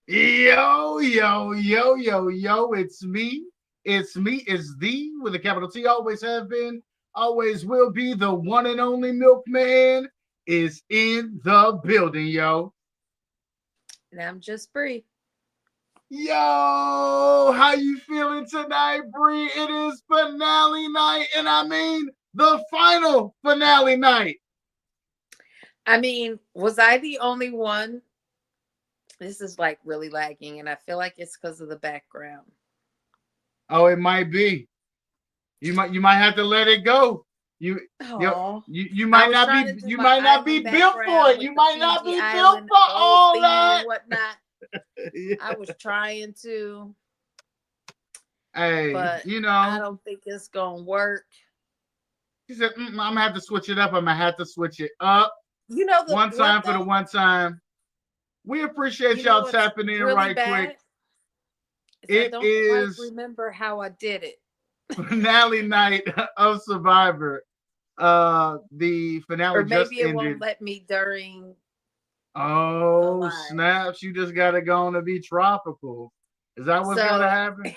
Yo, yo, yo, yo, yo, it's me. It's me. It's thee with a capital T. Always have been, always will be. The one and only milkman is in the building, yo. And I'm just Bree. Yo, how you feeling tonight, Bree? It is finale night, and I mean the final finale night. I mean, was I the only one? This is like really lagging, and I feel like it's because of the background. Oh, it might be. You might have to let it go. You you Oh, you I might was not trying be to do you my might not island be built for background it. with You the might not Fiji be built island for old all theme and that. whatnot. I Yeah. was trying to, Hey, but I don't think it's gonna work. he said, I'm gonna have to switch it up. I'm gonna have to switch it up You know the one what time for the though? one time. We appreciate You know y'all what's tapping in really right quick. bad is I It don't quite is remember how I did it. finale night of Survivor. The finale Or just maybe it won't ended. let me during the Oh live. snaps! You just gotta go on to be tropical. Is that what's gotta So happen?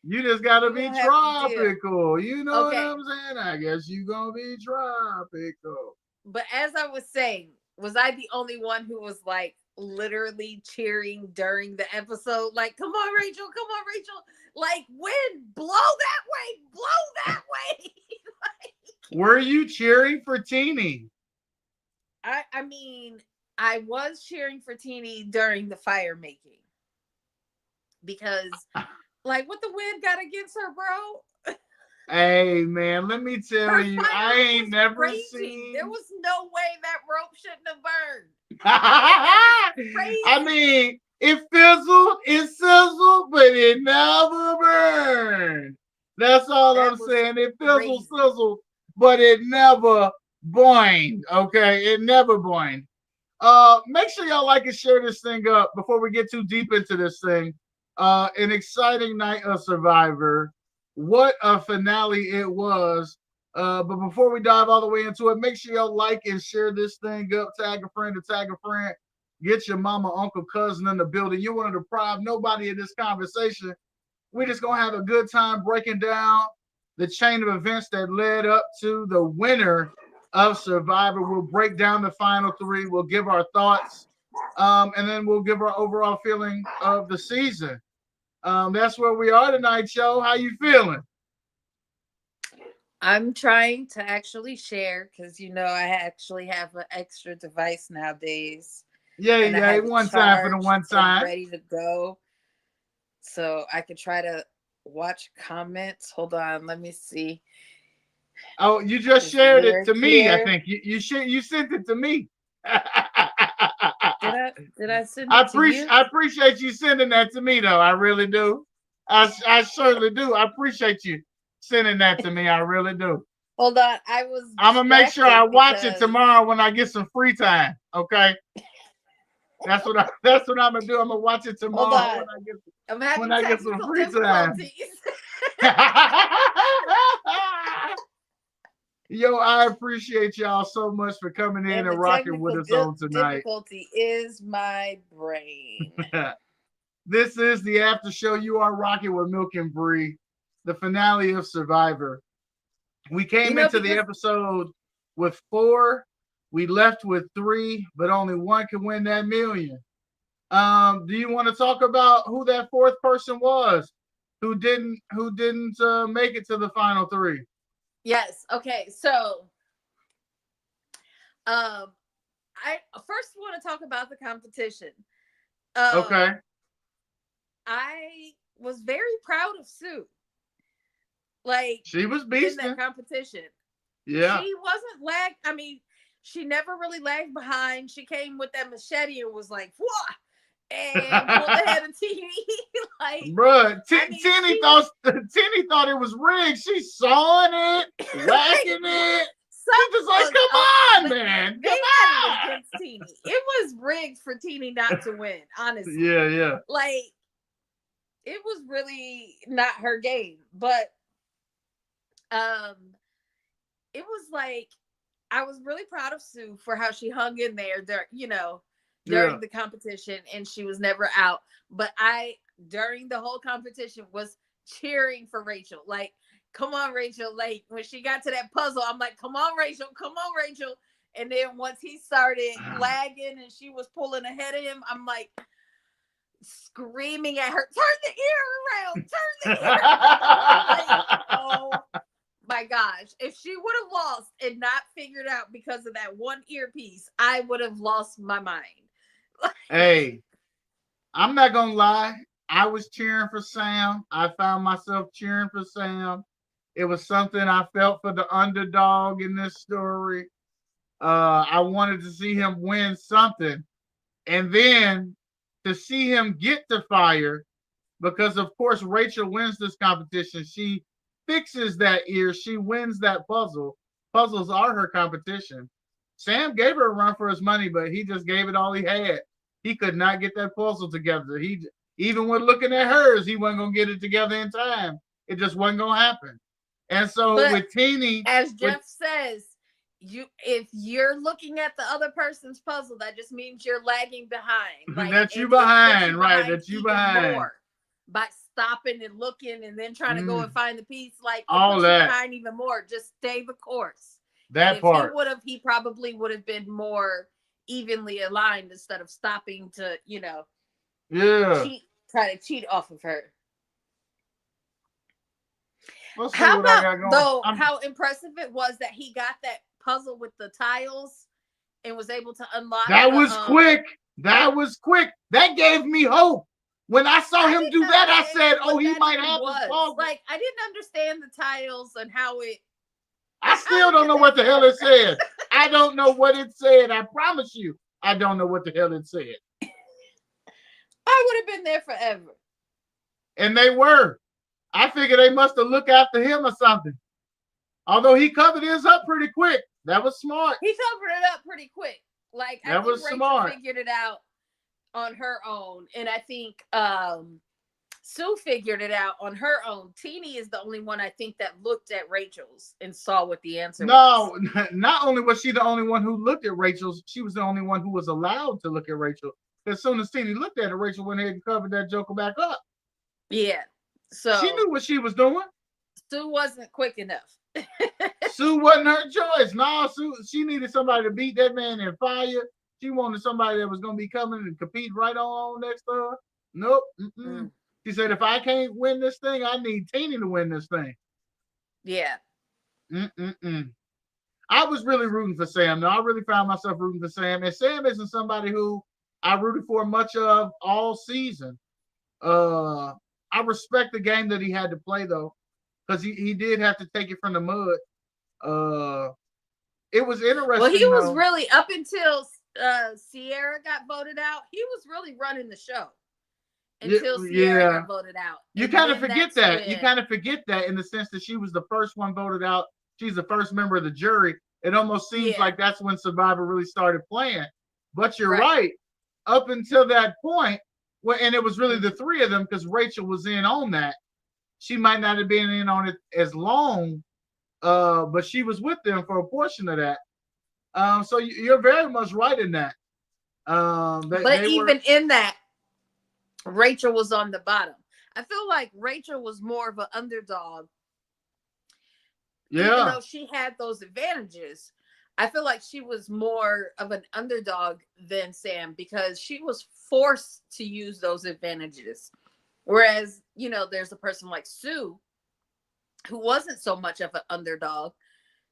You just gotta you're be gonna have to deal. tropical. You know what Okay. I'm saying? I guess you gonna be tropical. But as I was saying, was I the only one who was like literally cheering during the episode? Like, come on, Rachel, come on, Rachel. Like, wind, blow that way, blow that way. Were you cheering for Teeny? I mean, I was cheering for Teeny during the fire making because like what the wind got against her, bro? Hey man, let me tell Her you, I fire ain't was never raging. There seen. was no way that rope shouldn't have burned. Like that was I crazy. mean, it fizzled, it sizzled, but it never burned. That's all I'm That was saying. It fizzled, crazy. sizzled, but it never boinged. Okay, it never boinged. Make sure y'all like and share this thing up before we get too deep into this thing. An exciting night of Survivor. What a finale it was. But before we dive all the way into it, make sure y'all like and share this thing up. Tag a friend to tag a friend. Get your mama, uncle, cousin in the building. You want to deprive nobody of this conversation. We're just gonna have a good time breaking down the chain of events that led up to the winner of Survivor. We'll break down the final three. We'll give our thoughts, and then we'll give our overall feeling of the season. That's where we are tonight, Joe. How you feeling? I'm trying to actually share because I actually have an extra device nowadays Yay, and I yay! have it One time for the charged one and time. ready to go. So I could try to watch comments. Hold on, let me see. Oh, you just Is shared it Lyric to me. I here? think you sent it to me. Did I send it to you? I appreciate you sending that to me though. I really do. I certainly do. I appreciate you sending that to me. I really do. Hold on, I was I'm gonna make sure I distracted watch it because tomorrow when I get some free time. Okay, that's what I'm gonna do. I'm gonna watch it hold tomorrow on. I'm when having I get some technical free time. difficulties. Yo, I appreciate y'all so much for coming in And the and rocking with technical us on tonight. difficulty is my brain. This is the after show. You are rocking with Milk and Bree, the finale of Survivor. We came into the Because episode with four. We left with three, but only one can win that million. Do you want to talk about who that fourth person was who didn't make it to the final three? yes, okay. So, um I first want to talk about the competition. Um Okay, I was very proud of Sue. Like she was in that beasting. competition. Yeah, She wasn't lag I mean, she never really lagged behind. She came with that machete and was like, "Whoa!" and pulled ahead of TV. Like, bruh. I mean, Tenny she thought Tenny thought it was rigged. She sawing it, like whacking it. She just something like, was come up. on, But man, they come had it on. against Teeny. It was rigged for Teeny not to win, honestly. Yeah, yeah. Like, it was really not her game. But um it was like I was really proud of Sue for how she hung in there. There, Yeah. during the competition, and she was never out. But during the whole competition, was cheering for Rachel. Like, come on, Rachel. Like, when she got to that puzzle, I'm like, come on, Rachel. Come on, Rachel. And then once he started lagging and she was pulling ahead of him, I'm like screaming at her, turn the ear around, turn the ear around. Like, oh my gosh. If she would have lost and not figured out because of that one earpiece, I would have lost my mind. Hey, I'm not gonna lie. I was cheering for Sam. I found myself cheering for Sam. It was something I felt for the underdog in this story. I wanted to see him win something, and then to see him get to fire, because of course Rachel wins this competition. She fixes that ear. She wins that puzzle. Puzzles are her competition. Sam gave her a run for his money, but he just gave it all he had. He could not get that puzzle together. He even when looking at hers, he wasn't gonna get it together in time. It just wasn't gonna happen. And so But with Teeny, as Jeff says, if you're looking at the other person's puzzle, that just means you're lagging behind. Like, that you it puts behind, right? That you even behind. more by stopping and looking and then trying to go and find the piece. Like, it all puts that. you behind even more. Just stay the course. That if part. he probably would have been more evenly aligned instead of stopping to, Yeah. try to cheat off of her. Let's see How what I about got going. though how impressive it was that he got that puzzle with the tiles and was able to unlock That was quick. That was quick. That gave me hope. When I saw him do that, I said, "Oh, he might have this puzzle." Like, I didn't understand the tiles and how it. I still don't know what the hell it said. I don't know what it said. I promise you, I don't know what the hell it said. I would have been there forever. And they were. I figured they must have looked after him or something. Although he covered his up pretty quick. That was smart. He covered it up pretty quick. Like, I think Rachel smart. figured it out on her own. And I think Sue figured it out on her own. Teeny is the only one I think that looked at Rachel's and saw what the answer was. No, not only was she the only one who looked at Rachel's, she was the only one who was allowed to look at Rachel. As soon as Teeny looked at her, Rachel went ahead and covered that joker back up. Yeah. So she knew what she was doing. Sue wasn't quick enough. Sue wasn't her choice. No, Sue, she needed somebody to beat that man in fire. She wanted somebody that was going to be coming and compete right on next to her. Nope. She said, if I can't win this thing, I need Teeny to win this thing. Yeah. I was really rooting for Sam. No, I really found myself rooting for Sam. And Sam isn't somebody who I rooted for much of all season. I respect the game that he had to play, though, because he did have to take it from the mud. It was interesting. Well, he was really, up until Sierra got voted out, he was really running the show until Sierra got voted out. You kind of forget that. You kind of forget that in the sense that she was the first one voted out. She's the first member of the jury. It almost seems like that's when Survivor really started playing. But you're right. Up until that point, and it was really the three of them because Rachel was in on that. She might not have been in on it as long, but she was with them for a portion of that. So you're very much right in that. But even in that, Rachel was on the bottom. I feel like Rachel was more of an underdog. Yeah. Even though she had those advantages, I feel like she was more of an underdog than Sam because she was forced to use those advantages. Whereas, there's a person like Sue who wasn't so much of an underdog.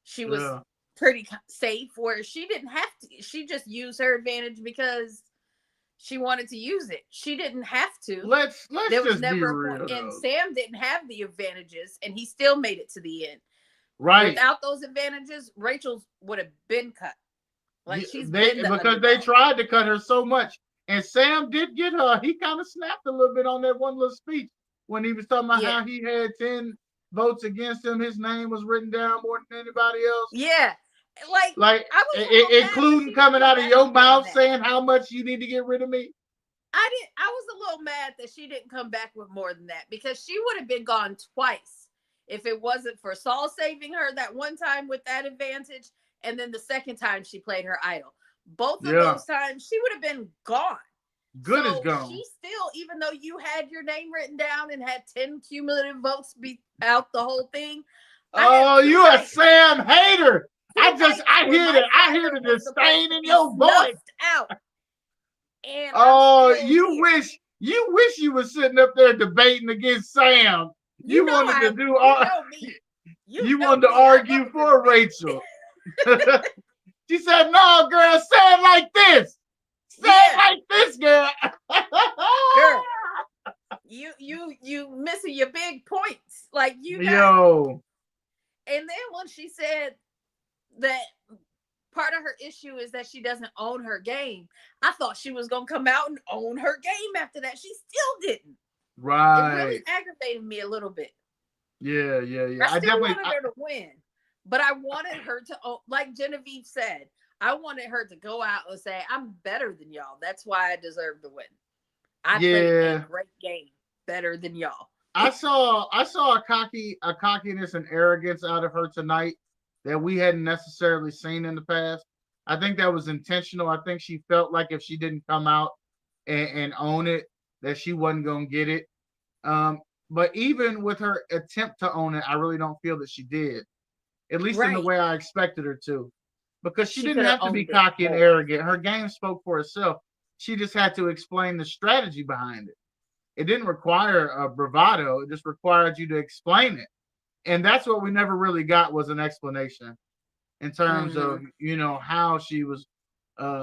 She was pretty safe where she didn't have to. She just used her advantage because she wanted to use it. She didn't have to. Let's there was just never be a point. real, And Sam didn't have the advantages and he still made it to the end. Right. Without those advantages, Rachel would have been cut. Like because they tried to cut her so much. And Sam did get her. He kind of snapped a little bit on that one little speech when he was talking about how he had 10 votes against him. His name was written down more than anybody else. Yeah. Like I was including coming out of your mouth saying how much you need to get rid of me. I was a little mad that she didn't come back with more than that because she would have been gone twice if it wasn't for Saul saving her that one time with that advantage, and then the second time she played her idol. both of Yeah. those times she would have been gone. Good So is gone. she still, even though you had your name written down and had 10 cumulative votes be out the whole thing. Oh, you a Sam hater. I I hear the disdain in your voice. Out. And Oh, I'm still here. you wish you were sitting up there debating against Sam. You wanted to do all you wanted to argue for Rachel. She said, "No, girl, say it like this. Say it like this, girl." Girl, you missing your big points. Like you got. Yo. And then when she said that part of her issue is that she doesn't own her game, I thought she was gonna come out and own her game after that. She still didn't. Right. It really aggravated me a little bit. Yeah. I still wanted her to win, but I wanted her to, like Genevieve said, I wanted her to go out and say, "I'm better than y'all. That's why I deserve to win. I played a great game, better than y'all." I saw a cockiness and arrogance out of her tonight that we hadn't necessarily seen in the past. I think that was intentional. I think she felt like if she didn't come out and own it, that she wasn't gonna get it. But even with her attempt to own it, I really don't feel that she did, at least in the way I expected her to, because she didn't have to be cocky and arrogant. Her game spoke for itself. She just had to explain the strategy behind it. It didn't require a bravado. It just required you to explain it. And that's what we never really got, was an explanation in terms of, how she was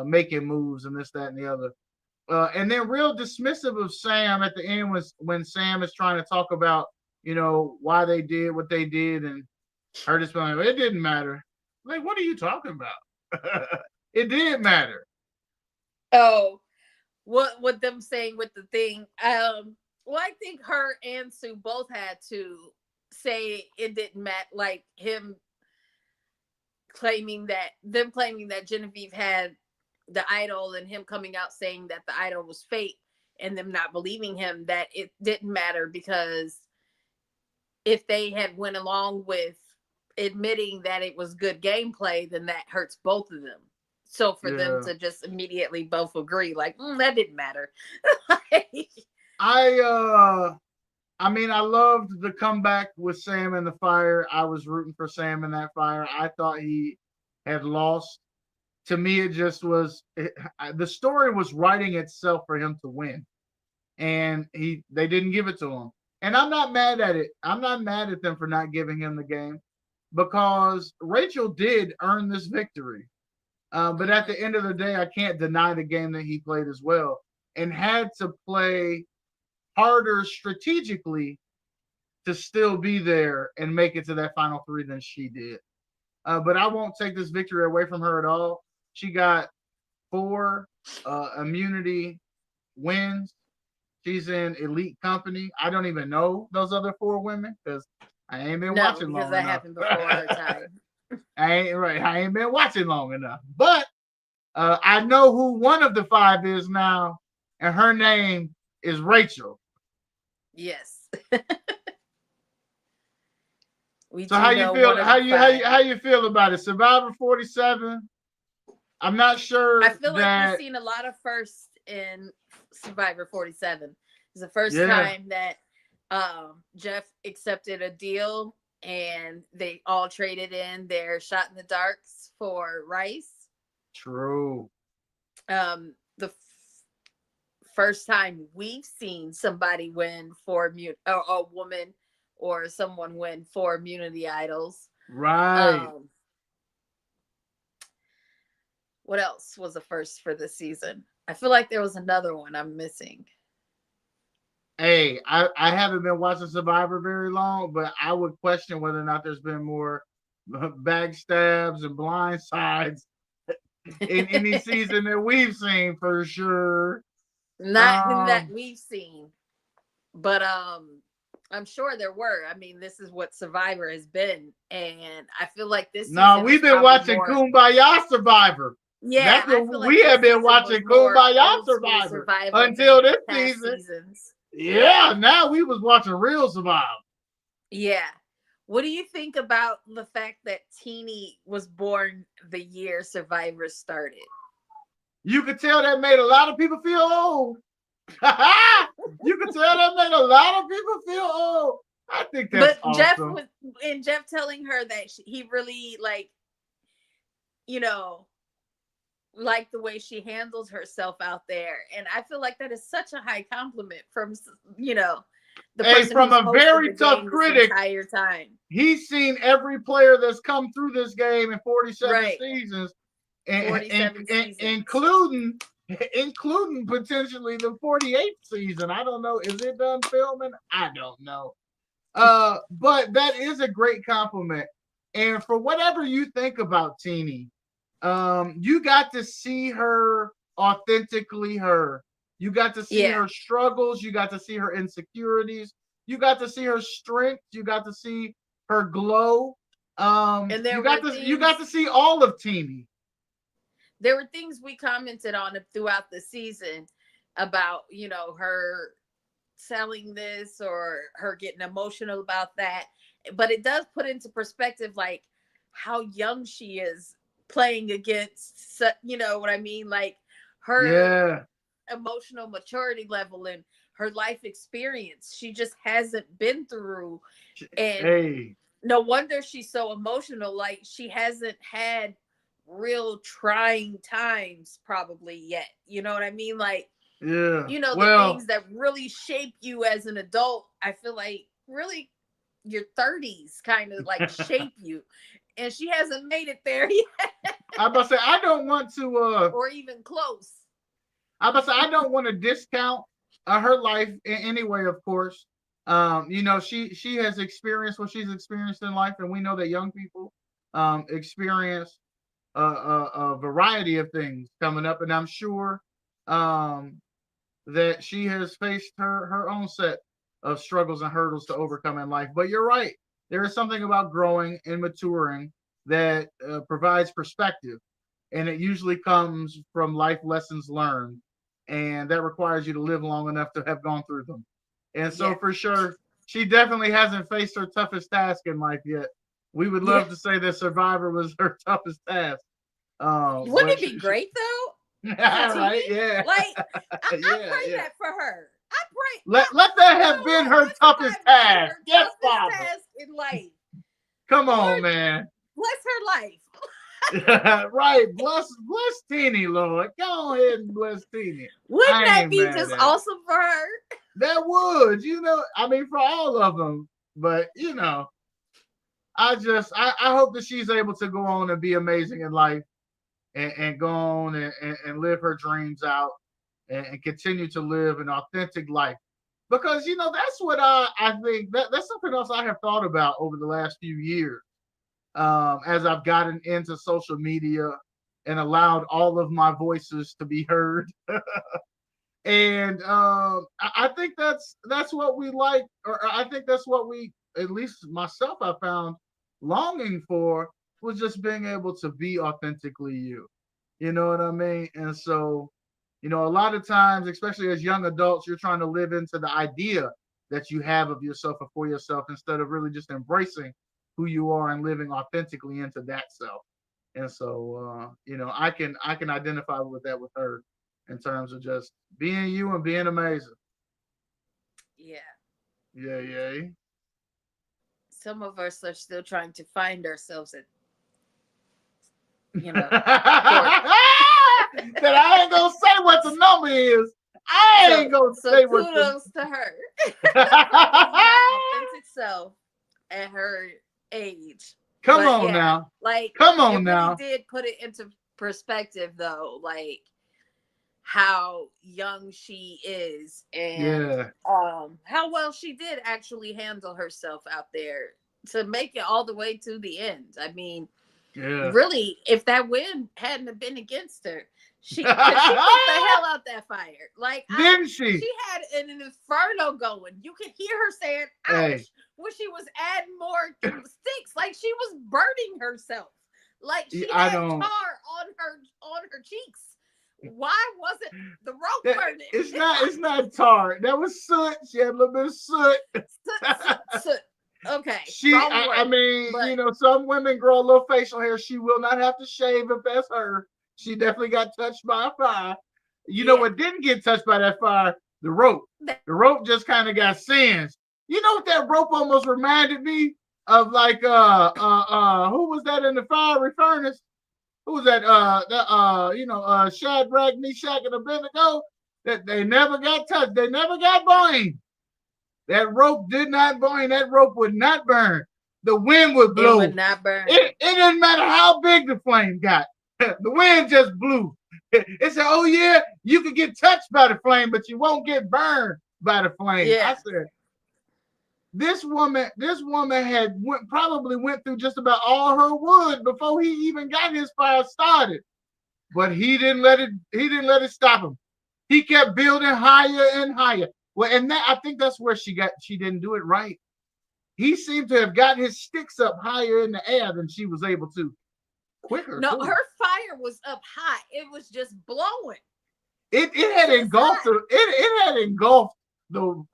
making moves and this, that, and the other. And then real dismissive of Sam at the end when Sam is trying to talk about, why they did what they did, and her just being like, it didn't matter. Like, what are you talking about? It did matter. Oh, what them saying with the thing. Well, I think her and Sue both had to say it didn't matter, like him claiming that Genevieve had the idol, and him coming out saying that the idol was fake, and them not believing him, that it didn't matter, because if they had went along with admitting that it was good gameplay, then that hurts both of them. So for them to just immediately both agree, like, that didn't matter. I mean, I loved the comeback with Sam in the fire. I was rooting for Sam in that fire. I thought he had lost. To me, it just was, the story was writing itself for him to win, and they didn't give it to him. And I'm not mad at it. I'm not mad at them for not giving him the game, because Rachel did earn this victory. But at the end of the day, I can't deny the game that he played as well, and had to play harder strategically to still be there and make it to that final three than she did. But I won't take this victory away from her at all. She got 4 immunity wins. She's in elite company. I don't even know those other 4 women because I ain't been watching long enough. Because that happened before her time. I ain't been watching long enough. But I know who one of the 5 is now, and her name is Rachel. Yes. So how you feel? How you feel about it? Survivor 47. I'm not sure. I feel like we've seen a lot of firsts in Survivor 47. It's the first time that Jeff accepted a deal, and they all traded in their shot in the darks for rice. True. The first time we've seen somebody win for a woman or someone win 4 immunity idols. Right. What else was a first for this season? I feel like there was another one I'm missing. Hey, I haven't been watching Survivor very long, but I would question whether or not there's been more backstabs and blindsides in any season that we've seen, for sure. Not that we've seen, but I'm sure there were. I mean, this is what Survivor has been, and I feel like this. No, we've been watching Kumbaya Survivor. Yeah, that's what we have been watching, Kumbaya Survivor until this season. Yeah, now we was watching real Survivor. Yeah. What do you think about the fact that Teenie was born the year Survivor started? You could tell that made a lot of people feel old. You could tell that made a lot of people feel old. I think that's But Jeff awesome. was, and Jeff telling her that he really like, you know, like the way she handles herself out there, and I feel like that is such a high compliment from, you know, the Hey, person from who's a hosted very the tough game this critic, entire time. he's seen every player that's come through this game in 47 Right. seasons, 47 seasons. including potentially the 48th season. I don't know. Is it done filming? I don't know. But that is a great compliment. And for whatever you think about Teeny, you got to see her authentically her. You got to see Yeah. her struggles. You got to see her insecurities. You got to see her strength. You got to see her glow. And there You were got to things see all of Teeny. there were things we commented on throughout the season about, you know, her selling this or her getting emotional about that. But it does put into perspective like how young she is playing against, you know what I mean? Like her Yeah. emotional maturity level and her life experience. She just hasn't been through. And Hey. no wonder she's so emotional. Like she hasn't had real trying times probably yet. You know what I mean? Like, Yeah. you know, the Well, things that really shape you as an adult, I feel like really your 30s kind of like shape you. And she hasn't made it there yet. I'm about to say I don't want to Or even close. I don't want to discount her life in any way, of course. You know, she has experienced what she's experienced in life, and we know that young people experience a variety of things coming up, and I'm sure um, that she has faced her own set of struggles and hurdles to overcome in life. But you're right, there is something about growing and maturing that provides perspective, and it usually comes from life lessons learned, and that requires you to live long enough to have gone through them. And so, Yeah. for sure, she definitely hasn't faced her toughest task in life yet. We would Yeah. love to say that Survivor was her toughest task. Wouldn't But it be great though? right, yeah, Like I yeah, pray yeah. that for her. I pray. Let that You have know been what? her Let toughest Survivor be task. her Yes, toughest Father. task in life. Come on, Lord, man. bless her life. Right, bless Teeny, Lord. Go ahead and bless Teeny. Wouldn't I that ain't be mad just at it. awesome for her? That would, you know, I mean, for all of them. But you know, I hope that she's able to go on and be amazing in life, and go on and live her dreams out, and continue to live an authentic life. Because you know, that's what I think that's something else I have thought about over the last few years. As I've gotten into social media and allowed all of my voices to be heard. And I think that's what we like, or I think that's what we, at least myself, I found longing for, was just being able to be authentically you. You know what I mean? And so, you know, a lot of times, especially as young adults, you're trying to live into the idea that you have of yourself or for yourself, instead of really just embracing who you are and living authentically into that self. And so, you know, I can identify with that with her, in terms of just being you and being amazing. Yeah. Yeah, yeah. Some of us are still trying to find ourselves at, you know, 40. That I ain't gonna say what the number is. I ain't gonna So say what the. kudos to her for being her authentic self at her age. Come But on yeah, now. like Come it on really now. did put it into perspective though, like how young she is and Yeah. how well she did actually handle herself out there to make it all the way to the end. I mean, Yeah. really, if that win hadn't have been against her, cause she put the hell out that fire. Like Didn't she? she had an inferno going. You could hear her saying "ouch" Hey. when she was adding more sticks. Like she was burning herself. Like she I had don't. tar on her cheeks. Why wasn't the rope burning? It's not tar. That was soot. She had a little bit of soot. Soot. Okay, I wrong word. mean, But you know, some women grow a little facial hair. She will not have to shave if that's her. She definitely got touched by a fire. You know what didn't get touched by that fire? The rope. The rope just kind of got singed. You know what that rope almost reminded me of? Like who was that in the fiery furnace? Who was that? Shadrach, Meshach, and Abednego. That they never got touched. They never got burned. That rope did not burn. That rope would not burn. The wind would blow. It would not burn. It didn't matter how big the flame got. The wind just blew. It said, "Oh yeah, you could get touched by the flame, but you won't get burned by the flame." Yeah. I said, this woman had probably went through just about all her wood before he even got his fire started. But he didn't let it stop him. He kept building higher and higher. Well, and I think that's where she didn't do it right. He seemed to have got his sticks up higher in the air than she was able to. Quicker. No, too. her fire was up high. It was just blowing. It had engulfed the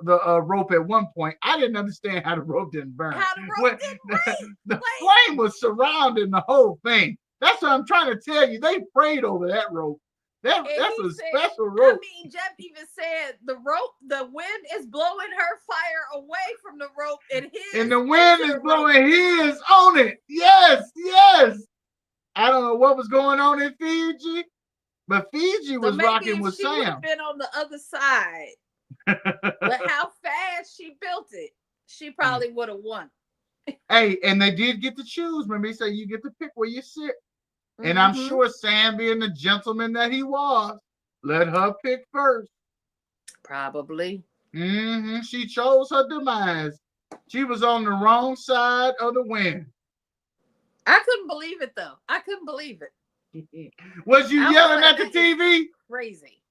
rope at one point. I didn't understand how the rope didn't burn. How the rope didn't burn. The flame was surrounding the whole thing. That's what I'm trying to tell you. They prayed over that rope. That's a special rope. I mean, Jeff even said the wind is blowing her fire away from the rope, and the wind is blowing his on it. Yes. I don't know what was going on in Fiji, but Fiji was rocking with Sam. She would have been on the other side. But how fast she built it, she probably would have won. Hey, and they did get to choose. Remember, they say you get to pick where you sit. And I'm sure Sam, being the gentleman that he was, let her pick first. Probably. She chose her demise. She was on the wrong side of the wind. I couldn't believe it, though. I couldn't believe it. Was you yelling at the TV? Crazy.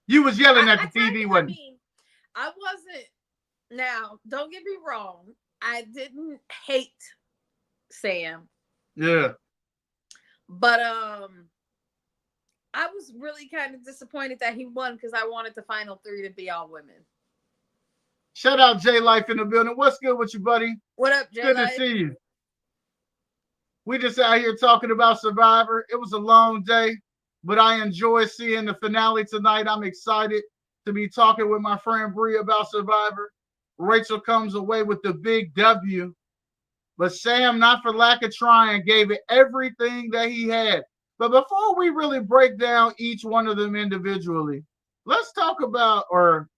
You was yelling at the TV, wasn't you? I wasn't. Now, don't get me wrong. I didn't hate Sam. Yeah. But I was really kind of disappointed that he won because I wanted the final three to be all women. Shout out J Life in the building. What's good with you, buddy? What up, J Life? Good to see you. We just out here talking about Survivor. It was a long day, but I enjoy seeing the finale tonight. I'm excited to be talking with my friend Bree about Survivor. Rachel comes away with the big W. But Sam, not for lack of trying, gave it everything that he had. But before we really break down each one of them individually, let's talk about, or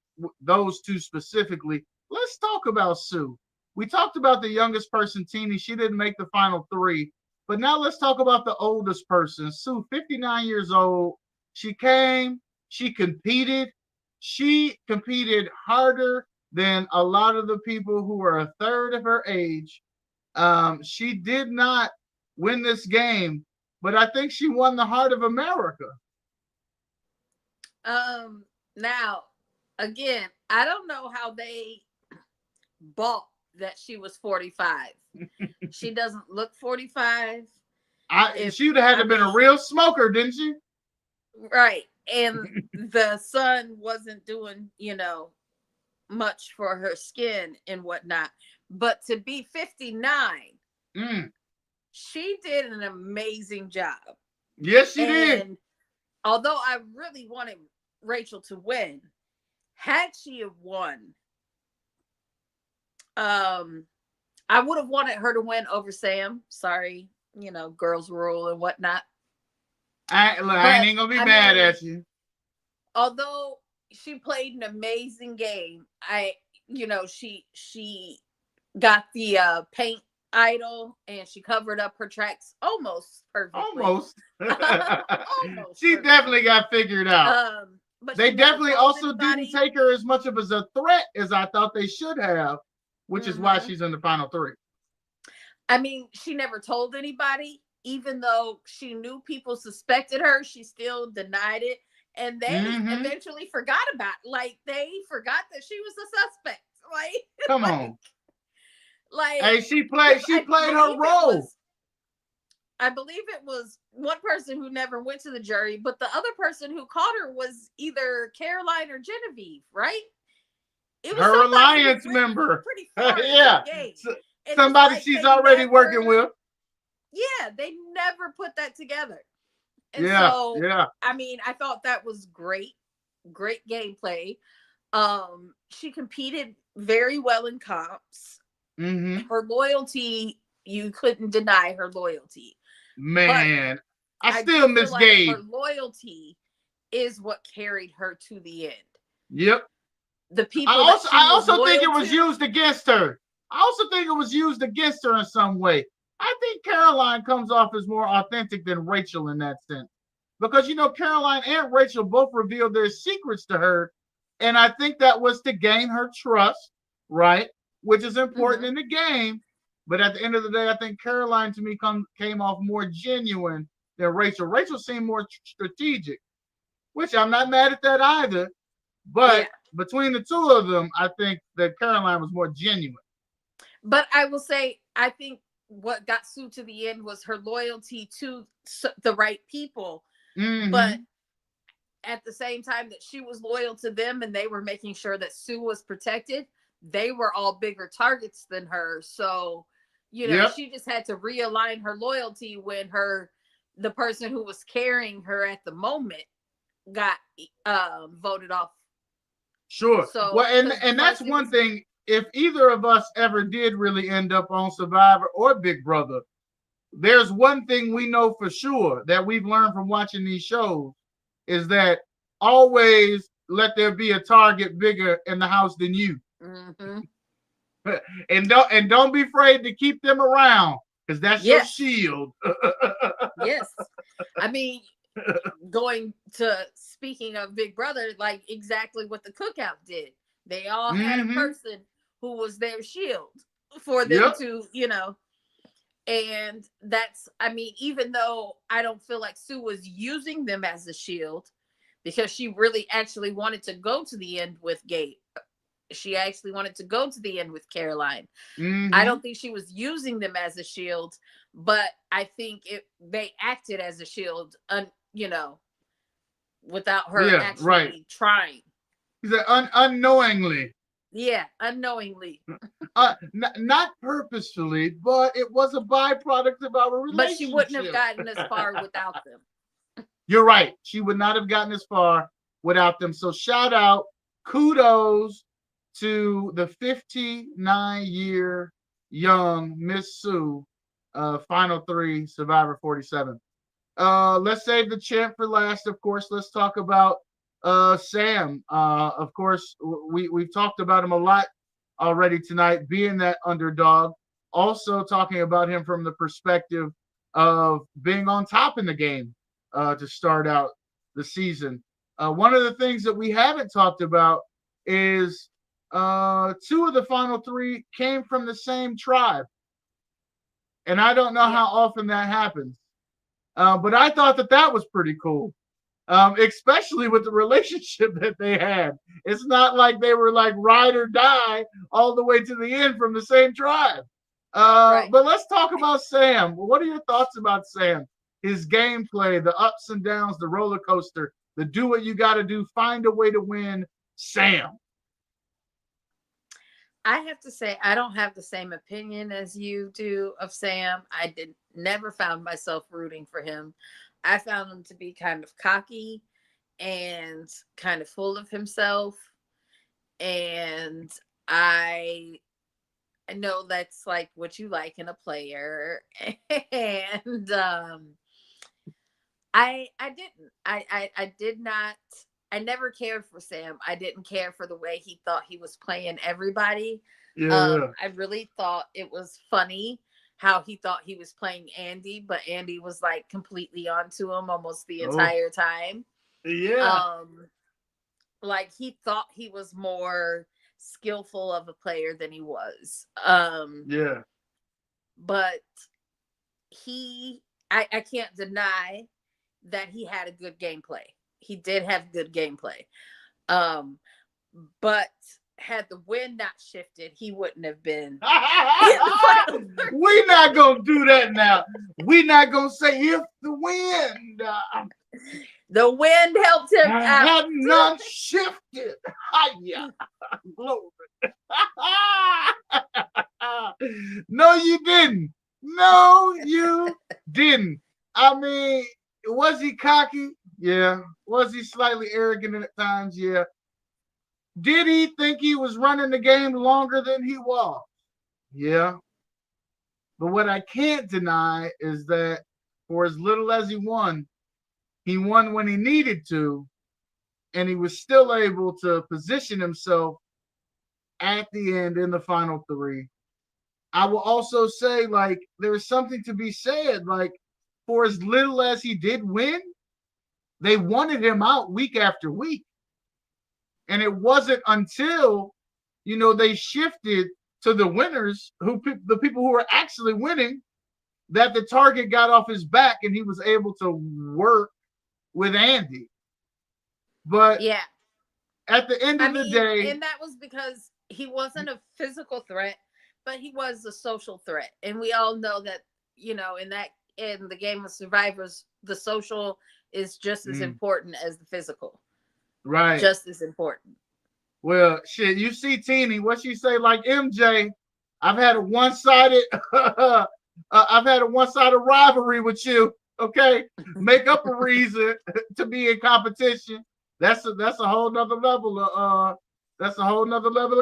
those two specifically, let's talk about Sue. We talked about the youngest person, Teenie. She didn't make the final three. But now let's talk about the oldest person, Sue, 59 years old. She came, she competed harder than a lot of the people who are a third of her age. She did not win this game, but I think she won the heart of America. Now, again, I don't know how they bought that she was 45. She doesn't look 45. She would have had to been a real smoker, didn't she? Right. And the sun wasn't doing, much for her skin and whatnot. But to be 59, she did an amazing job. Yes, she did. Although I really wanted Rachel to win, had she have won, I would have wanted her to win over Sam. Sorry, girls rule and whatnot. I ain't gonna be mad at you. Although she played an amazing game, she got the paint idol and she covered up her tracks almost perfectly. Almost. She perfectly. definitely got figured out. But they definitely also didn't take her as much of as a threat as I thought they should have, which is why she's in the final three. I mean, she never told anybody, even though she knew people suspected her, she still denied it. And they eventually forgot about it. Like, they forgot that she was a suspect. Like, come on. Like, hey, she played her role. I believe it was one person who never went to the jury, but the other person who caught her was either Caroline or Genevieve, right? It was her alliance member. Pretty far yeah. Somebody she's already working with. Yeah, they never put that together. And Yeah, so, yeah. I mean, I thought that was great, great gameplay. She competed very well in comps. Mm-hmm. Her loyalty, you couldn't deny her loyalty. But Man, I I still do feel miss like Gabe. her loyalty is what carried her to the end. Yep. The I people that also she I was also think it loyal was to, used against her. I also think it was used against her in some way. I think Caroline comes off as more authentic than Rachel in that sense. Because Caroline and Rachel both revealed their secrets to her. And I think that was to gain her trust, right? Which is important Mhm. in the game. But at the end of the day, I think Caroline to me came off more genuine than Rachel. Rachel seemed more strategic, which I'm not mad at that either. But yeah. between the two of them, I think that Caroline was more genuine. But I will say, I think what got Sue to the end was her loyalty to the right people. But Mm-hmm. at the same time that she was loyal to them and they were making sure that Sue was protected, they were all bigger targets than her. So, Yep. she just had to realign her loyalty when the person who was carrying her at the moment got voted off. Sure. Well, So, and because and that's first it one was, thing. If either of us ever did really end up on Survivor or Big Brother, there's one thing we know for sure that we've learned from watching these shows is that always let there be a target bigger in the house than you. mm-hmm. And don't be afraid to keep them around because that's your Yes, shield. yes. I mean, going to speaking of Big Brother, like exactly what the cookout did. They all had a Mm-hmm. person who was their shield for them Yep. to, and that's, I mean, even though I don't feel like Sue was using them as a shield because she really actually wanted to go to the end with Gabe. She actually wanted to go to the end with Caroline. I Mm-hmm. don't think she was using them as a shield, but I think they acted as a shield, without her Yeah, right. actually trying. He said unknowingly. Yeah, unknowingly. Not purposefully, but it was a byproduct of our But she wouldn't have relationship. gotten as far without them. You're right. She would not have gotten as far without them. So shout out, kudos to the 59-year young Miss Sue, Final Three, Survivor 47. Let's save the champ for last. Of course, let's talk about Sam. Of course, we've talked about him a lot already tonight, being that underdog. Also talking about him from the perspective of being on top in the game to start out the season. One of the things that we haven't talked about is two of the final three came from the same tribe, and I don't know Yeah. how often that happens. But I thought that was pretty cool, especially with the relationship that they had. It's not like they were like ride or die all the way to the end from the same tribe. Right. But let's talk about Sam. What are your thoughts about Sam? His gameplay, the ups and downs, the roller coaster, the do what you got to do, find a way to win. Sam. I have to say, I don't have the same opinion as you do of Sam. I never found myself rooting for him. I found him to be kind of cocky and kind of full of himself. And I know that's like what you like in a player. And I didn't. I did not. I never cared for Sam. I didn't care for the way he thought he was playing everybody. Yeah. I really thought it was funny how he thought he was playing Andy, but Andy was like completely onto him almost the Oh, entire time. yeah. Um, like he thought he was more skillful of a player than he was. Yeah. But I can't deny that he had a good gameplay. He did have good gameplay. Um, but had the wind not shifted, he wouldn't have been in the final. We not gonna do that now. We not gonna say if the wind The wind helped him out. had not shifted. Hiya, glory. No, you didn't. No, you didn't. I mean, Was he cocky? Yeah. Was he slightly arrogant at times? Yeah. Did he think he was running the game longer than he was? Yeah. But what I can't deny is that for as little as he won when he needed to, and he was still able to position himself at the end in the final three. I will also say, like, there's something to be said. Like, for as little as he did win, they wanted him out week after week. And it wasn't until, they shifted to the winners, the people who were actually winning, that the target got off his back and he was able to work with Andy. But yeah, at the end of the day, and that was because he wasn't a physical threat, but he was a social threat. And we all know that, in the game of survivors, the social is just as important as the physical. Right. Just as important. Well, shit, you see Teeny, what she say, like MJ, I've had a one-sided rivalry with you. Okay. Make up a reason to be in competition. That's a whole nother level of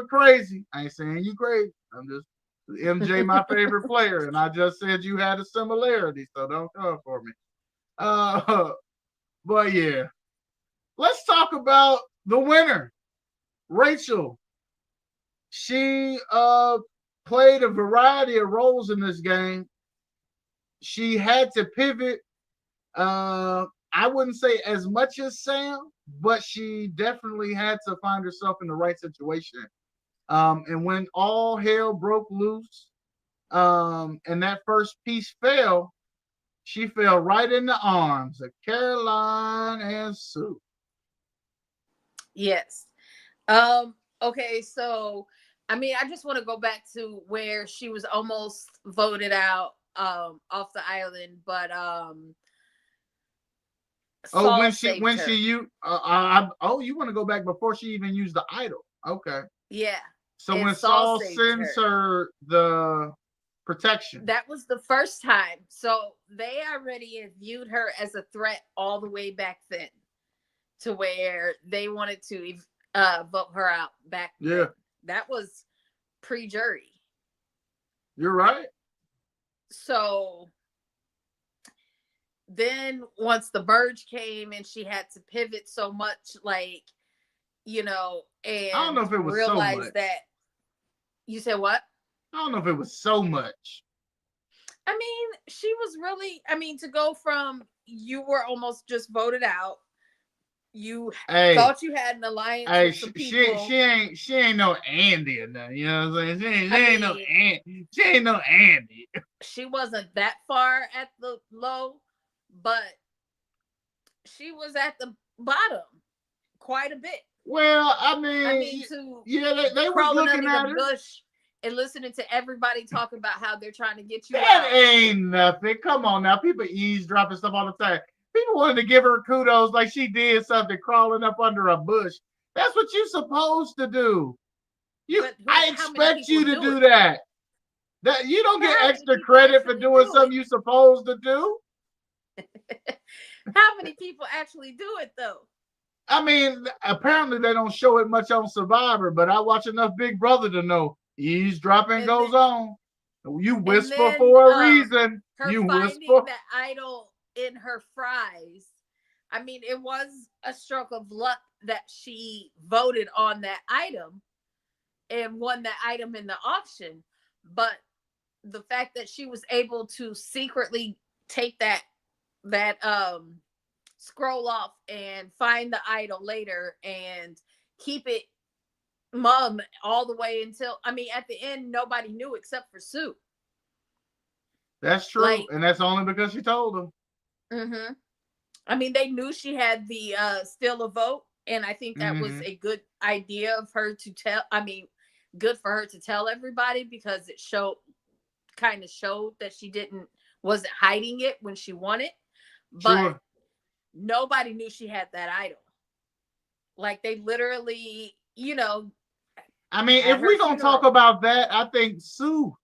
crazy. I ain't saying you crazy. I'm just MJ, my favorite player, and I just said you had a similarity, so don't come for me. But yeah, let's talk about the winner, Rachel. She played a variety of roles in this game. She had to pivot. I wouldn't say as much as Sam, but she definitely had to find herself in the right situation. And when all hell broke loose, and that first piece fell, she fell right in the arms of Caroline and Sue. Yes. Okay, so I just want to go back to where she was almost voted out off the island, but Saul you want to go back before she even used the idol. Okay. Yeah. So and when Saul sends her the protection. That was the first time. So they already viewed her as a threat all the way back then, to where they wanted to vote her out back then. That was pre-jury. You're right. So then once the merge came and she had to pivot so much, and I don't know if it was realized so much. that. You said what? I don't know if it was so much. She was really, to go from you were almost just voted out. You thought you had an alliance with some people. She ain't no Andy or nothing. You know what I'm saying? She ain't no Andy. She wasn't that far at the low, but she was at the bottom quite a bit. Well, they were looking at her. Bush and listening to everybody talk about how they're trying to get you that out. Ain't nothing. Come on now. People eavesdropping stuff all the time. People wanted to give her kudos like she did something crawling up under a bush. That's what you're supposed to do. I expect you to do that. That you don't get extra credit for doing something you're supposed to do. How many people actually do it though? Apparently they don't show it much on Survivor, but I watch enough Big Brother to know eavesdropping goes on. You whisper for a reason. You whisper. That idol in her fries. It was a stroke of luck that she voted on that item and won that item in the auction. But the fact that she was able to secretly take that scroll off and find the idol later and keep it mum all the way until at the end nobody knew except for Sue. That's true, and that's only because she told them. They knew she had the still a vote, and I think that was a good idea of her to tell. Good for her to tell everybody, because it showed that she wasn't hiding it when she won it, but nobody knew she had that idol. They literally, if we're gonna talk about that, I think Sue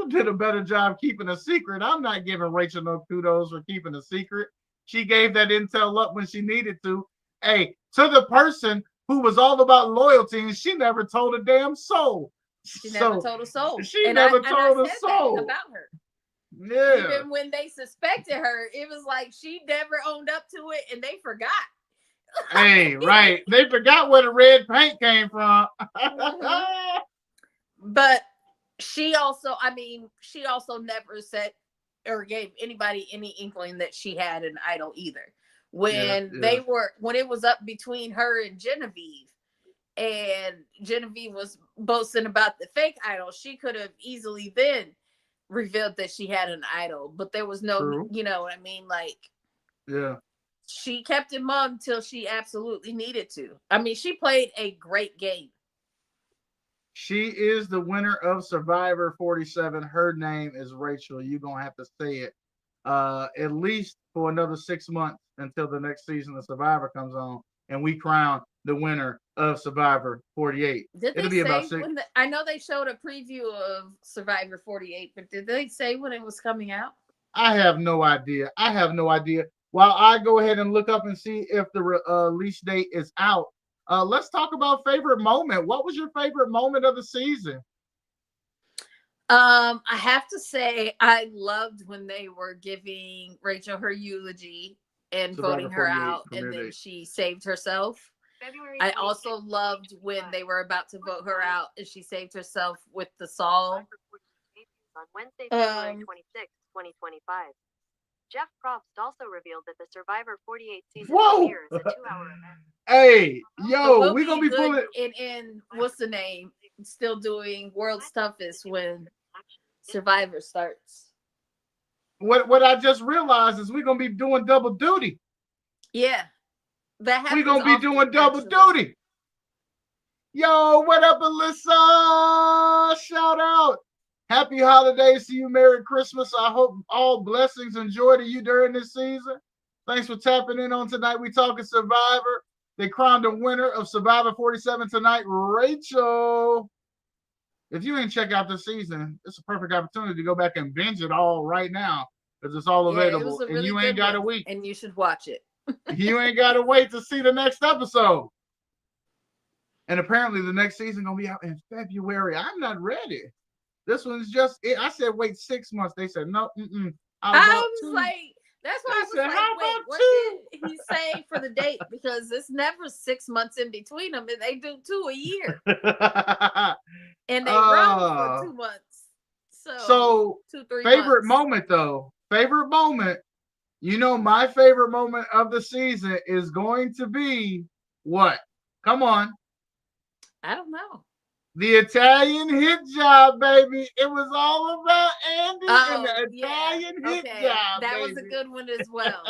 did a better job keeping a secret. I'm not giving Rachel no kudos for keeping a secret. She gave that intel up when she needed to. Hey, to the person who was all about loyalty, and she never told a damn soul. She never told a soul. She And never I told a said soul that about her. Yeah. Even when they suspected her, it was like she never owned up to it, and they forgot. Hey, right. They forgot where the red paint came from. Mhm. But she also never said or gave anybody any inkling that she had an idol either. When when it was up between her and Genevieve was boasting about the fake idol, she could have easily then revealed that she had an idol, but there was no, True. you know what I mean? Like, yeah. She kept him mum till she absolutely needed to. I mean, she played a great game. She is the winner of Survivor 47. Her name is Rachel. You're going to have to say it at least for another 6 months until the next season of Survivor comes on and we crown the winner of Survivor 48. It'll be about 6. I know they showed a preview of Survivor 48, but did they say when it was coming out? I have no idea. While I go ahead and look up and see if the release date is out, let's talk about favorite moment. What was your favorite moment of the season? I have to say I loved when they were giving Rachel her eulogy and Survivor voting her out, and then she saved herself. I also loved when they were about to vote her out and she saved herself with the Saul. On Wednesday, February 26, 2025. Jeff Probst also revealed that the Survivor 48 season premiere is a 2-hour event. Hey, yo, we're going to be pulling. In what's the name? Still doing World's Toughest when Survivor starts. What I just realized is we're going to be doing double duty. Yeah. We're going to be doing double duty. Yo, what up, Alyssa? Shout out. Happy holidays to you. Merry Christmas. I hope all blessings and joy to you during this season. Thanks for tapping in on tonight. We talking Survivor. They crowned the winner of Survivor 47 tonight, Rachel. If you ain't check out this season, it's a perfect opportunity to go back and binge it all right now because it's all available. It really and you ain't got to wait. And you should watch it. You ain't got to wait to see the next episode. And apparently the next season going to be out in February. I'm not ready. This one's just it. I said, wait 6 months. They said, no, I was like, that's why I was like, wait, what did he say for the date? Because it's never 6 months in between them. And they do 2 a year. And they run for 2 months. So 2-3 favorite months. moment, though. Favorite moment. You know, my favorite moment of the season is going to be what? Come on. I don't know. The Italian hit job, baby. It was all about Andy and the Italian hit job. That was a good one as well.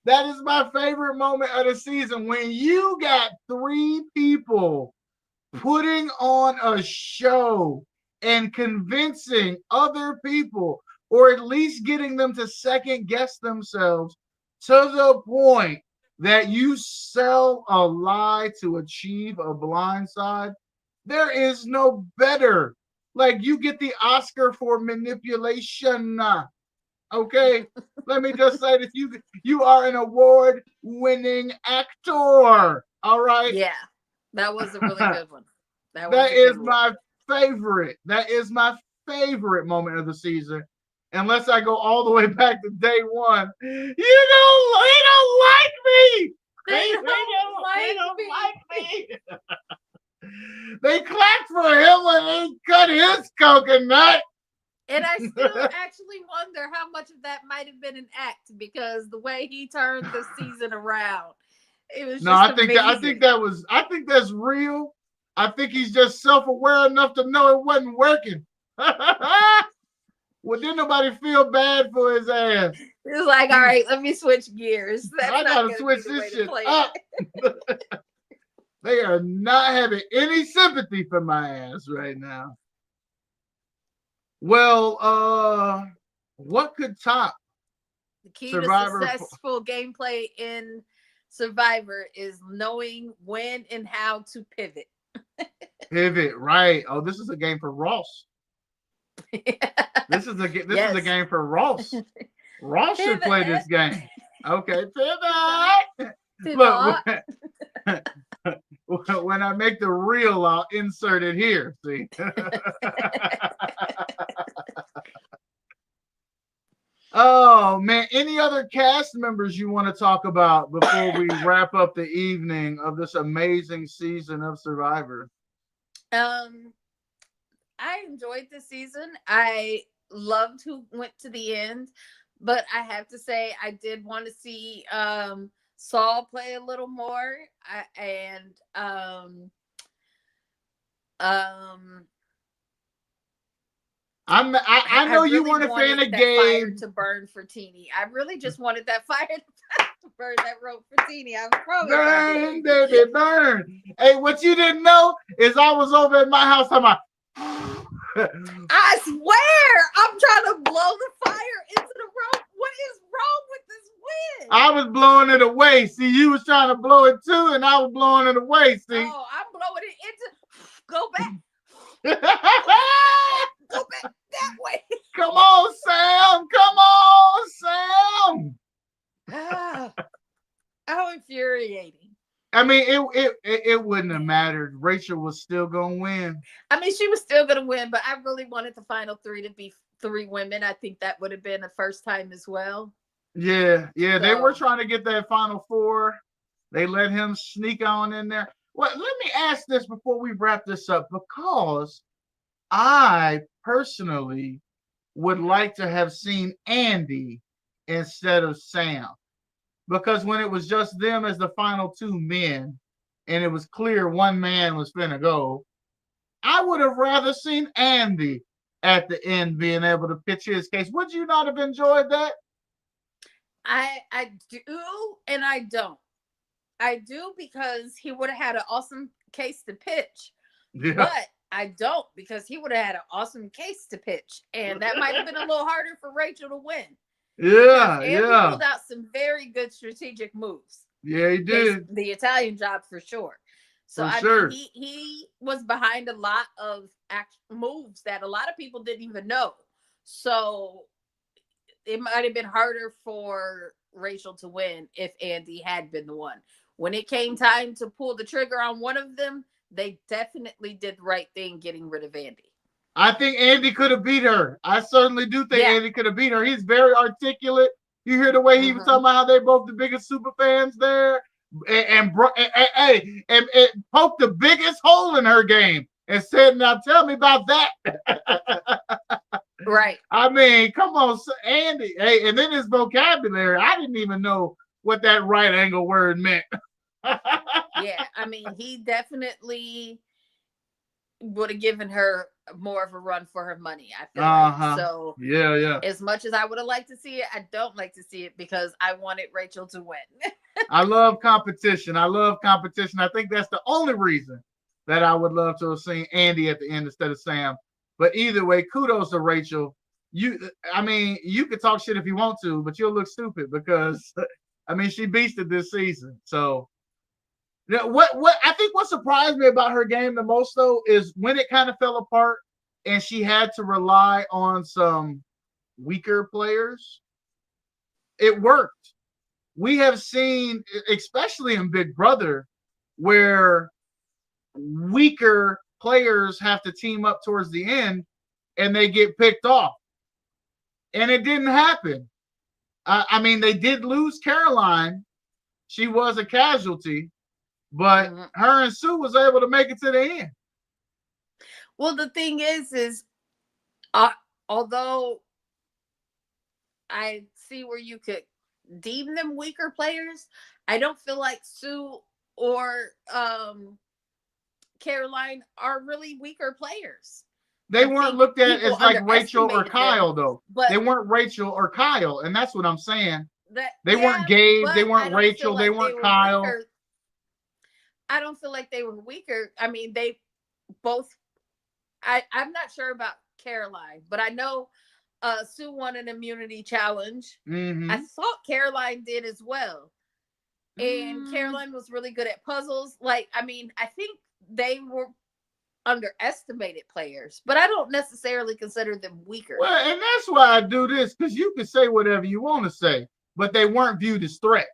That is my favorite moment of the season. When you got 3 people putting on a show and convincing other people, or at least getting them to second guess themselves to the point that you sell a lie to achieve a blind side. There is no better. Like, you get the Oscar for manipulation. Okay? Let me just say that you are an award-winning actor. All right? Yeah. That was a really good one. That is my favorite. That is my favorite moment of the season. Unless I go all the way back to day one. They don't like me. They don't like me. They clapped for him when he cut his coconut. And I still actually wonder how much of that might have been an act, because the way he turned the season around, it was I think that's real. I think he's just self-aware enough to know it wasn't working. Well, didn't nobody feel bad for his ass. It's like, all right, let me switch gears. I gotta switch this shit up. They are not having any sympathy for my ass right now. Well, what could top the key Survivor to successful gameplay in Survivor is knowing when and how to pivot. Pivot, right? Oh, this is a game for Ross. This is a game for Ross. Ross should play this game. Okay, pivot. Look, when I make the reel, I'll insert it here. See. Oh man, any other cast members you want to talk about before we wrap up the evening of this amazing season of Survivor? I enjoyed the season. I loved who went to the end, but I have to say I did want to see Saul play a little more. I know you weren't a fan of Gabe. To burn for Teenie. I really just wanted that fire to burn that rope for Teenie. I promise. Burn, baby, burn. Hey, what you didn't know is I was over at my house talking about. I swear, I'm trying to blow the fire into the rope. What is wrong with this wind? I was blowing it away. See, you was trying to blow it too, and I was blowing it away. See? Oh, I'm blowing it into. Go back. Go back that way. Come on, Sam. Come on, Sam. How infuriating. I mean, it wouldn't have mattered. Rachel was still gonna win. I mean, she was still gonna win, but I really wanted the final three to be 3 women. I think that would have been the first time as well. Yeah, they were trying to get that final 4. They let him sneak on in there. Well, let me ask this before we wrap this up, because I personally would like to have seen Andy instead of Sam. Because when it was just them as the final 2 men, and it was clear one man was finna go, I would have rather seen Andy at the end being able to pitch his case. Would you not have enjoyed that? I do, and I don't. I do because he would have had an awesome case to pitch. Yeah. But I don't, because he would have had an awesome case to pitch. And that might have been a little harder for Rachel to win. Yeah, He pulled out some very good strategic moves. Yeah, he did. The Italian job for sure. So mean, he was behind a lot of moves that a lot of people didn't even know. So it might have been harder for Rachel to win if Andy had been the one. When it came time to pull the trigger on one of them, they definitely did the right thing getting rid of Andy. I think Andy could have beat her. I certainly do think Andy could have beat her. He's very articulate. You hear the way he was talking about how they both the biggest super fans there, and poked the biggest hole in her game and said, "Now tell me about that." Right. I mean, come on, Andy. Hey, and then his vocabulary. I didn't even know what that right angle word meant. Yeah, I mean, he definitely would have given her more of a run for her money. I feel like. So yeah. As much as I would have liked to see it, I don't like to see it because I wanted Rachel to win. I love competition. I think that's the only reason that I would love to have seen Andy at the end instead of Sam. But either way, kudos to Rachel. You could talk shit if you want to, but you'll look stupid because she beasted this season. So what I think what surprised me about her game the most though is when it kind of fell apart and she had to rely on some weaker players. It worked. We have seen, especially in Big Brother, where weaker players have to team up towards the end and they get picked off. And it didn't happen. They did lose Caroline. She was a casualty, but her and Sue was able to make it to the end. Well, the thing is although I see where you could deem them weaker players, I don't feel like Sue or Caroline are really weaker players. They weren't looked at as like Rachel or Kyle, though. But they weren't Rachel or Kyle, and that's what I'm saying. They weren't Gabe, they weren't Rachel, they weren't Kyle. I don't feel like they were weaker. I mean, they both. I'm not sure about Caroline, but I know Sue won an immunity challenge. I thought Caroline did as well, and Caroline was really good at puzzles. I think they were underestimated players, but I don't necessarily consider them weaker. Well, and that's why I do this, because you can say whatever you want to say. but they weren't viewed as threats.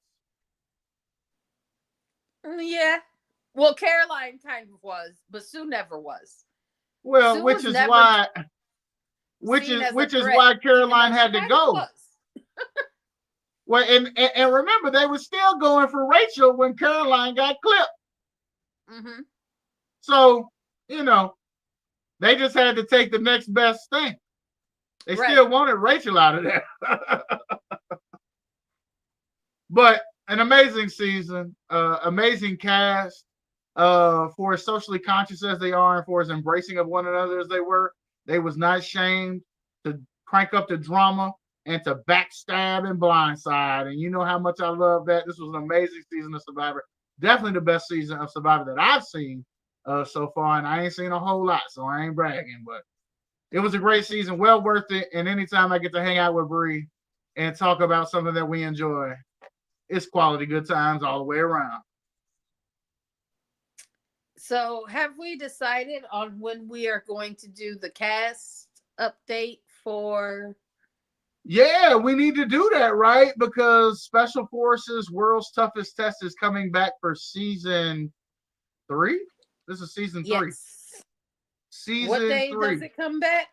Yeah. Well, Caroline kind of was, but Sue never was. Well, Sue which was is never why seen as a which is threat, why even Caroline though had she to kind of go. was. Well, and remember, they were still going for Rachel when Caroline got clipped. Mm-hmm. So, you know, they just had to take the next best thing. They still wanted Rachel out of there. But an amazing season, amazing cast, for as socially conscious as they are and for as embracing of one another as they were. They was not shamed to crank up the drama and to backstab and blindside. And you know how much I love that. This was an amazing season of Survivor. Definitely the best season of Survivor that I've seen so far. And I ain't seen a whole lot, so I ain't bragging. But it was a great season, well worth it. And anytime I get to hang out with Bree and talk about something that we enjoy, it's quality good times all the way around. So, have we decided on when we are going to do the cast update for? Yeah, we need to do that, right? Because Special Forces World's Toughest Test is coming back for season 3. This is season 3. Yes. Season what day 3. does it come back?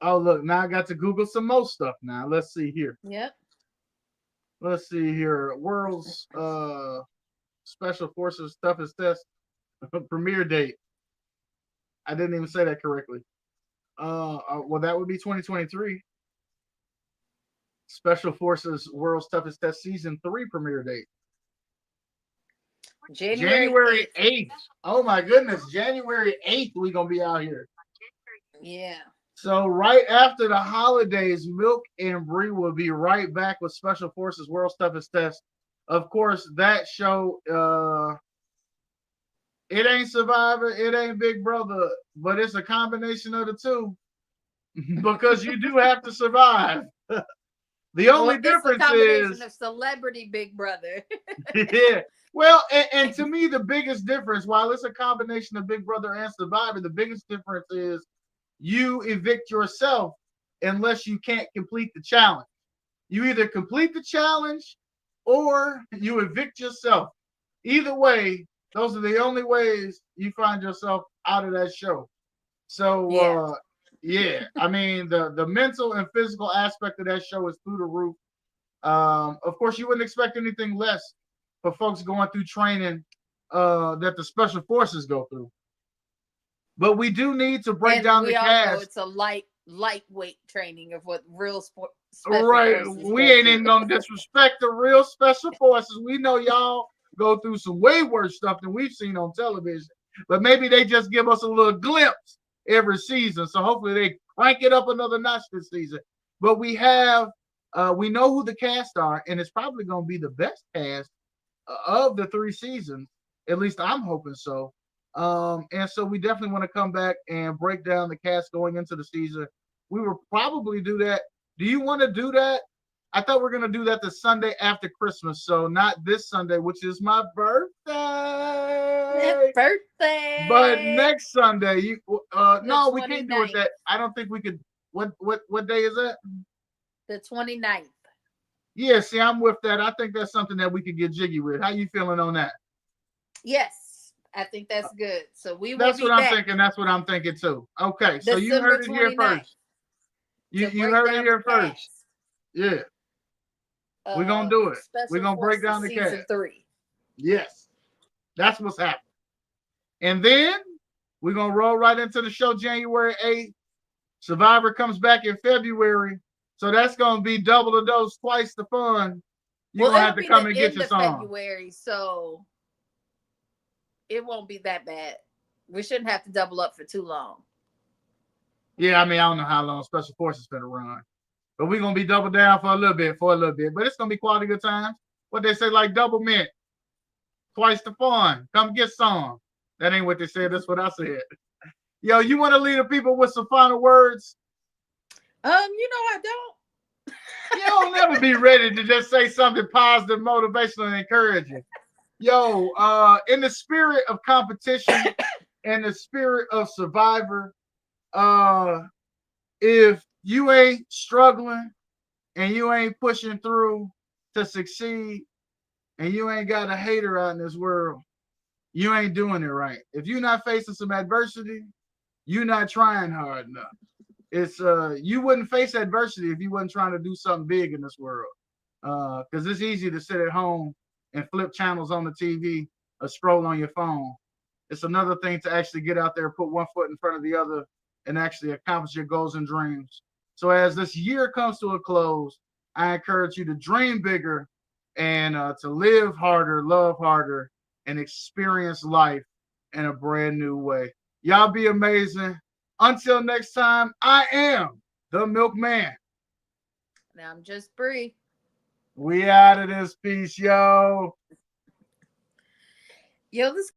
Oh, look, now I got to Google some more stuff now. Let's see here. Yep. Let's see here. World's Special Forces Toughest Test premiere date. I didn't even say that correctly. Well, that would be 2023. Special Forces World's Toughest Test Season 3 premiere date. January 8th. Oh my goodness. January 8th, we're going to be out here. Yeah. So right after the holidays, Milk and Bree will be right back with Special Forces World's Toughest Test. Of course, that show, it ain't Survivor, it ain't Big Brother, but it's a combination of the two because you do have to survive. The only difference it's a combination is of Celebrity Big Brother. yeah. Well, and to me, the biggest difference, while it's a combination of Big Brother and Survivor, the biggest difference is you evict yourself unless you can't complete the challenge. You either complete the challenge or you evict yourself. Either way, those are the only ways you find yourself out of that show. So, yeah, I mean, the mental and physical aspect of that show is through the roof. Of course, you wouldn't expect anything less for folks going through training that the special forces go through. But we do need to break down the cast. Know it's a lightweight training of what real sport. Right, we ain't even gonna disrespect the real special forces. We know y'all go through some way worse stuff than we've seen on television. But maybe they just give us a little glimpse every season. So hopefully they crank it up another notch this season. But we know who the cast are, and it's probably gonna be the best cast of the 3 seasons. At least I'm hoping so. And so we definitely want to come back and break down the cast going into the season. We will probably do that. Do you want to do that? I thought we were going to do that the Sunday after Christmas. So not this Sunday, which is my birthday. Birthday. But next Sunday, no, we can't do it that. I don't think we could. What day is that? The 29th. Yeah, see, I'm with that. I think that's something that we could get jiggy with. How you feeling on that? Yes, I think that's good. So we will That's be what back. I'm thinking. That's what I'm thinking too. Okay, so you heard it here first. You heard it here first. Yeah. We're going to do it. We're going to break down the cast. Season 3. Yes. That's what's happening. And then we're going to roll right into the show January 8th. Survivor comes back in February. So that's going to be double the dose, twice the fun. You're going to have to come and get your song. February, so it won't be that bad. We shouldn't have to double up for too long. Yeah, I mean, I don't know how long Special Forces going to run. But we're going to be double down for a little bit. But it's going to be quality good times. What they say, like double mint. Twice the fun. Come get some. That ain't what they said. That's what I said. Yo, you want to leave the people with some final words? I don't. You don't never be ready to just say something positive, motivational, and encouraging. Yo, in the spirit of competition and the spirit of Survivor, if you ain't struggling, and you ain't pushing through to succeed, and you ain't got a hater out in this world, you ain't doing it right. If you're not facing some adversity, you're not trying hard enough. It's you wouldn't face adversity if you wasn't trying to do something big in this world. Because it's easy to sit at home and flip channels on the TV or scroll on your phone. It's another thing to actually get out there, put one foot in front of the other, and actually accomplish your goals and dreams. So as this year comes to a close, I encourage you to dream bigger and to live harder, love harder, and experience life in a brand new way. Y'all be amazing. Until next time, I am the Milkman. Now I'm just Bree. We out of this piece, yo. Yo, this.